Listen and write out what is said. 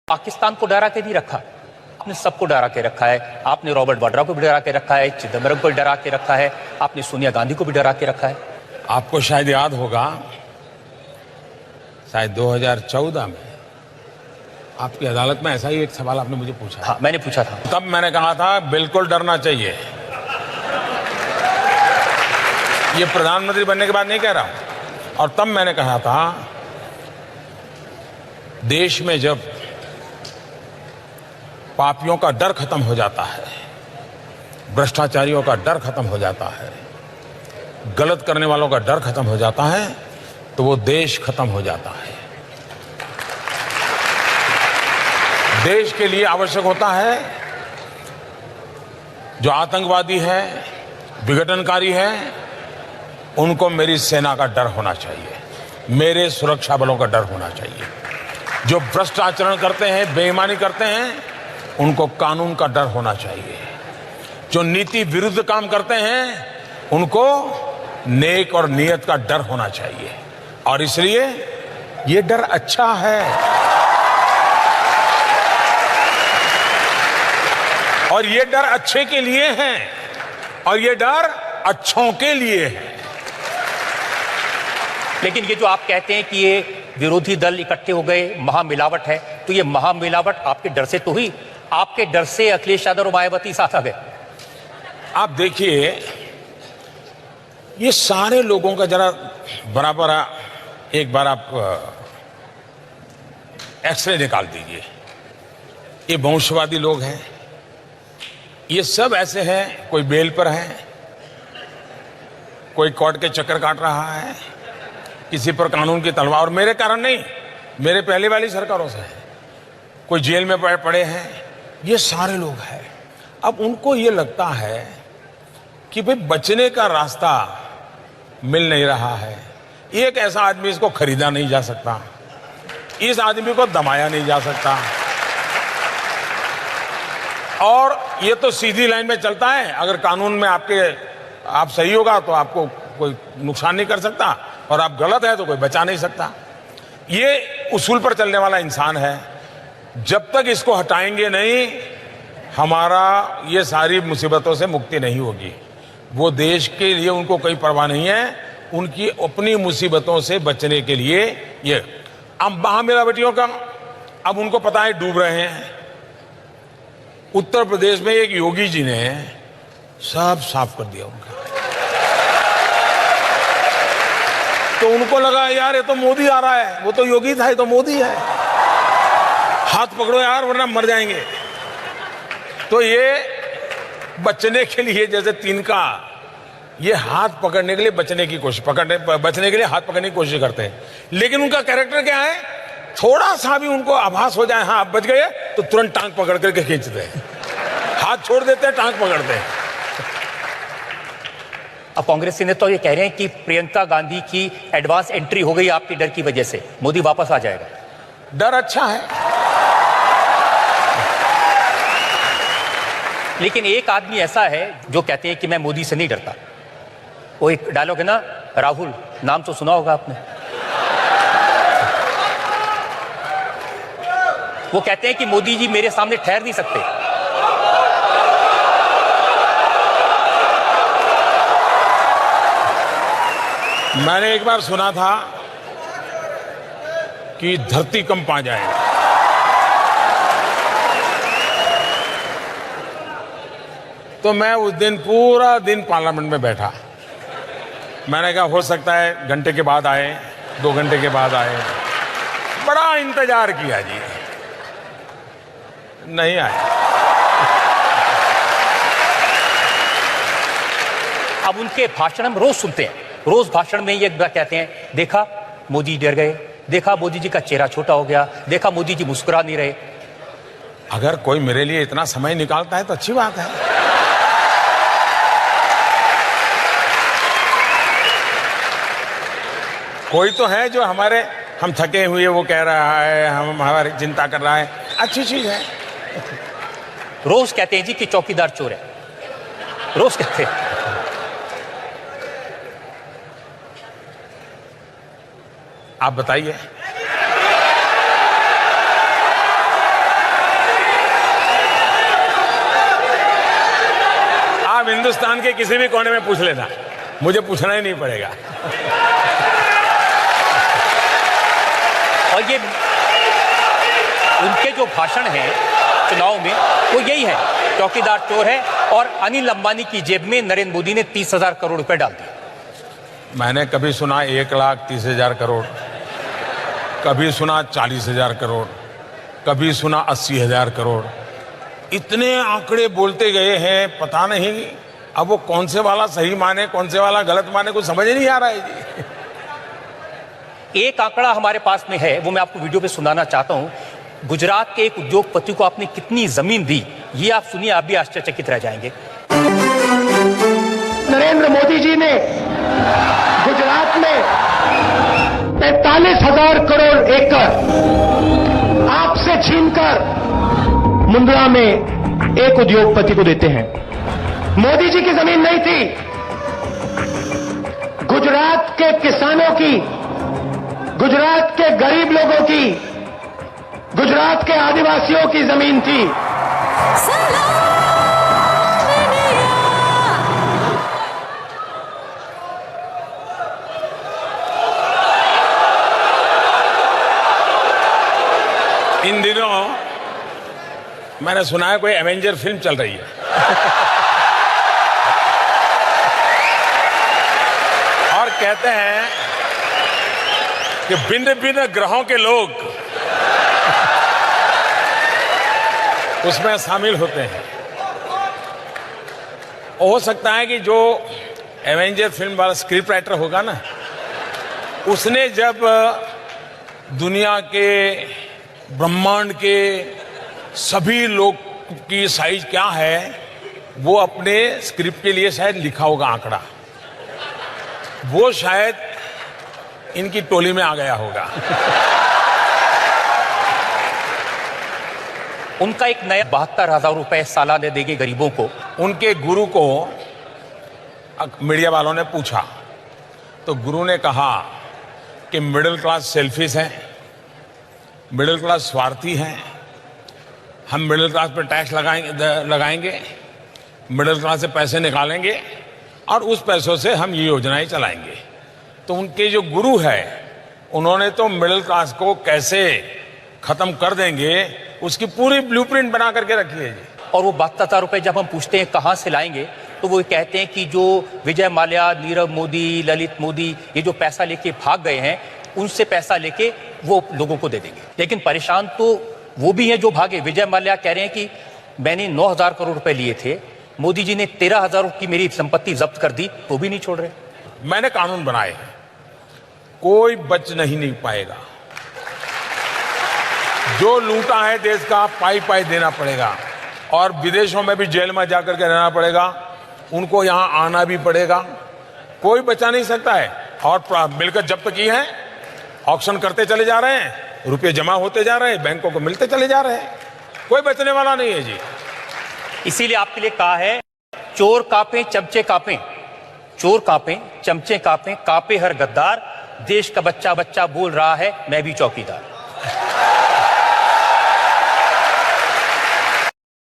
पाकिस्तान को डरा के नहीं रखा, आपने सबको डरा के रखा है। आपने रॉबर्ट वाड्रा को भी डरा के रखा है, चिदंबरम को भी डरा के रखा है, आपने सोनिया गांधी को भी डरा के रखा है। आपको शायद याद होगा, शायद 2014 में आपकी अदालत में ऐसा ही एक सवाल आपने मुझे पूछा। हाँ, मैंने पूछा था। तब मैंने कहा था बिल्कुल डरना चाहिए। ये प्रधानमंत्री बनने के बाद नहीं कह रहा हूं। और तब मैंने कहा था, देश में जब पापियों का डर खत्म हो जाता है, भ्रष्टाचारियों का डर खत्म हो जाता है, गलत करने वालों का डर खत्म हो जाता है, तो वो देश खत्म हो जाता है। देश के लिए आवश्यक होता है, जो आतंकवादी है, विघटनकारी है, उनको मेरी सेना का डर होना चाहिए, मेरे सुरक्षा बलों का डर होना चाहिए। जो भ्रष्ट आचरण करते हैं, बेईमानी करते हैं, उनको कानून का डर होना चाहिए। जो नीति विरुद्ध काम करते हैं, उनको नेक और नियत का डर होना चाहिए। और इसलिए ये डर अच्छा है, और ये डर अच्छे के लिए है, और ये डर अच्छों के लिए है। लेकिन ये जो आप कहते हैं कि ये विरोधी दल इकट्ठे हो गए, महामिलावट है, तो ये महामिलावट आपके डर से तो हुई? आपके डर से अखिलेश यादव और मायावती साथ आ गए? आप देखिए, ये सारे लोगों का जरा बराबर एक बार आप एक्सरे निकाल दीजिए। ये वंशवादी लोग हैं, ये सब ऐसे हैं, कोई बेल पर है, कोई कोर्ट के चक्कर काट रहा है, किसी पर कानून की तलवार, और मेरे कारण नहीं, मेरे पहले वाली सरकारों से है, कोई जेल में पड़े हैं, ये सारे लोग हैं। अब उनको ये लगता है कि भाई बचने का रास्ता मिल नहीं रहा है, एक ऐसा आदमी इसको खरीदा नहीं जा सकता, इस आदमी को दबाया नहीं जा सकता, और ये तो सीधी लाइन में चलता है, अगर कानून में आप सही होगा तो आपको कोई नुकसान नहीं कर सकता, और आप गलत है तो कोई बचा नहीं सकता। ये उसूल पर चलने वाला इंसान है। जब तक इसको हटाएंगे नहीं, हमारा ये सारी मुसीबतों से मुक्ति नहीं होगी। वो देश के लिए उनको कोई परवाह नहीं है, उनकी अपनी मुसीबतों से बचने के लिए ये। अब महामिलावटियों का, अब उनको पता है डूब रहे हैं। उत्तर प्रदेश में एक योगी जी ने सब साफ कर दिया उनका, तो उनको लगा यार ये तो मोदी आ रहा है, वो तो योगी था, ये तो मोदी है, हाथ पकड़ो यार वरना मर जाएंगे। तो ये बचने के लिए, जैसे तिनका, ये हाथ पकड़ने के लिए बचने के लिए हाथ पकड़ने की कोशिश करते हैं। लेकिन उनका कैरेक्टर क्या है, थोड़ा सा भी उनको आभास हो जाए हाँ अब बच गए, तो तुरंत टांग पकड़ करके खींचते हैं, हाथ छोड़ देते हैं, टांग पकड़ते हैं। अब कांग्रेस के नेता तो ये कह रहे हैं कि प्रियंका गांधी की एडवांस एंट्री हो गई आपके डर की वजह से, मोदी वापस आ जाएगा। डर अच्छा है, लेकिन एक आदमी ऐसा है जो कहते हैं कि मैं मोदी से नहीं डरता। वो एक डायलॉग है ना, राहुल, नाम तो सुना होगा आपने। वो कहते हैं कि मोदी जी मेरे सामने ठहर नहीं सकते। मैंने एक बार सुना था कि धरती कंप आ जाएगी, तो मैं उस दिन पूरा दिन पार्लियामेंट में बैठा। मैंने कहा हो सकता है घंटे के बाद आए, 2 घंटे के बाद आए, बड़ा इंतजार किया जी, नहीं आए। अब उनके भाषण हम रोज सुनते हैं, रोज भाषण में ये कहते हैं, देखा मोदी डर गए, देखा मोदी जी का चेहरा छोटा हो गया, देखा मोदी जी मुस्कुरा नहीं रहे। अगर कोई मेरे लिए इतना समय निकालता है तो अच्छी बात है। कोई तो है जो हम थके हुए वो कह रहा है, हम हमारी चिंता कर रहा है, अच्छी चीज है। रोज कहते हैं जी कि चौकीदार चोर है, रोज कहते हैं। आप बताइए। हिंदुस्तान के किसी भी कोने में पूछ लेना, मुझे पूछना ही नहीं पड़ेगा। और ये उनके जो भाषण हैं चुनाव में वो यही है, चौकीदार चोर है, और अनिल अंबानी की जेब में नरेंद्र मोदी ने 30,000 करोड़ रुपए डाल दिए। मैंने कभी सुना 1,30,000 करोड़, कभी सुना 40,000 करोड़, कभी सुना 80,000 करोड़। इतने आंकड़े बोलते गए हैं, पता नहीं अब वो कौन से वाला सही माने कौन से वाला गलत माने, कुछ समझ ही नहीं आ रहा है जी। एक आंकड़ा हमारे पास में है, वो मैं आपको वीडियो पे सुनाना चाहता हूं। गुजरात के एक उद्योगपति को आपने कितनी जमीन दी, ये आप सुनिए, आप भी आश्चर्यचकित रह जाएंगे। नरेंद्र मोदी जी ने गुजरात में 45,000 करोड़ एकड़ आपसे छीनकर मुंद्रा में एक उद्योगपति को देते हैं। मोदी जी की जमीन नहीं थी, गुजरात के किसानों की, गुजरात के गरीब लोगों की, गुजरात के आदिवासियों की जमीन थी। इन दिनों मैंने सुना है कोई एवेंजर फिल्म चल रही है। और कहते हैं कि भिन्न भिन्न ग्रहों के लोग उसमें शामिल होते हैं। हो सकता है कि जो एवेंजर फिल्म वाला स्क्रिप्ट राइटर होगा ना, उसने जब दुनिया के ब्रह्मांड के सभी लोग की साइज क्या है वो अपने स्क्रिप्ट के लिए शायद लिखा होगा आंकड़ा, वो शायद इनकी टोली में आ गया होगा। उनका एक नया 72,000 रुपए सालाना देंगे गरीबों को। उनके गुरु को मीडिया वालों ने पूछा तो गुरु ने कहा कि मिडिल क्लास सेल्फिश हैं, मिडिल क्लास स्वार्थी हैं, हम मिडिल क्लास पर टैक्स लगाएंगे, मिडिल क्लास से पैसे निकालेंगे और उस पैसों से हम ये योजनाएं चलाएंगे। तो उनके जो गुरु है उन्होंने तो मिडिल क्लास को कैसे खत्म कर देंगे उसकी पूरी ब्लूप्रिंट बना करके रखी है जी। और वो 72,000 रुपए जब हम पूछते हैं कहां से लाएंगे, तो वो कहते हैं कि जो विजय माल्या, नीरव मोदी, ललित मोदी, ये जो पैसा लेके भाग गए हैं उनसे पैसा लेके वो लोगों को दे देंगे। लेकिन परेशान तो वो भी हैं जो भागे। विजय माल्या कह रहे हैं कि मैंने 9,000 करोड़ रुपए लिए थे, मोदी जी ने 13,000 की मेरी संपत्ति जब्त कर दी, तो भी नहीं छोड़ रहे। मैंने कानून बनाए हैं, कोई बच नहीं पाएगा। जो लूटा है देश का पाई पाई देना पड़ेगा, और विदेशों में भी जेल में जाकर के रहना पड़ेगा, उनको यहां आना भी पड़ेगा, कोई बचा नहीं सकता है। और मिलकर जब्त की है, ऑक्शन करते चले जा रहे हैं, रुपए जमा होते जा रहे हैं, बैंकों को मिलते चले जा रहे हैं, कोई बचने वाला नहीं है जी। इसीलिए आपके लिए कहा है, चोर कांपे चमचे कांपे, चोर कांपे चमचे कांपे, कांपे हर गद्दार, देश का बच्चा बच्चा बोल रहा है मैं भी चौकीदार।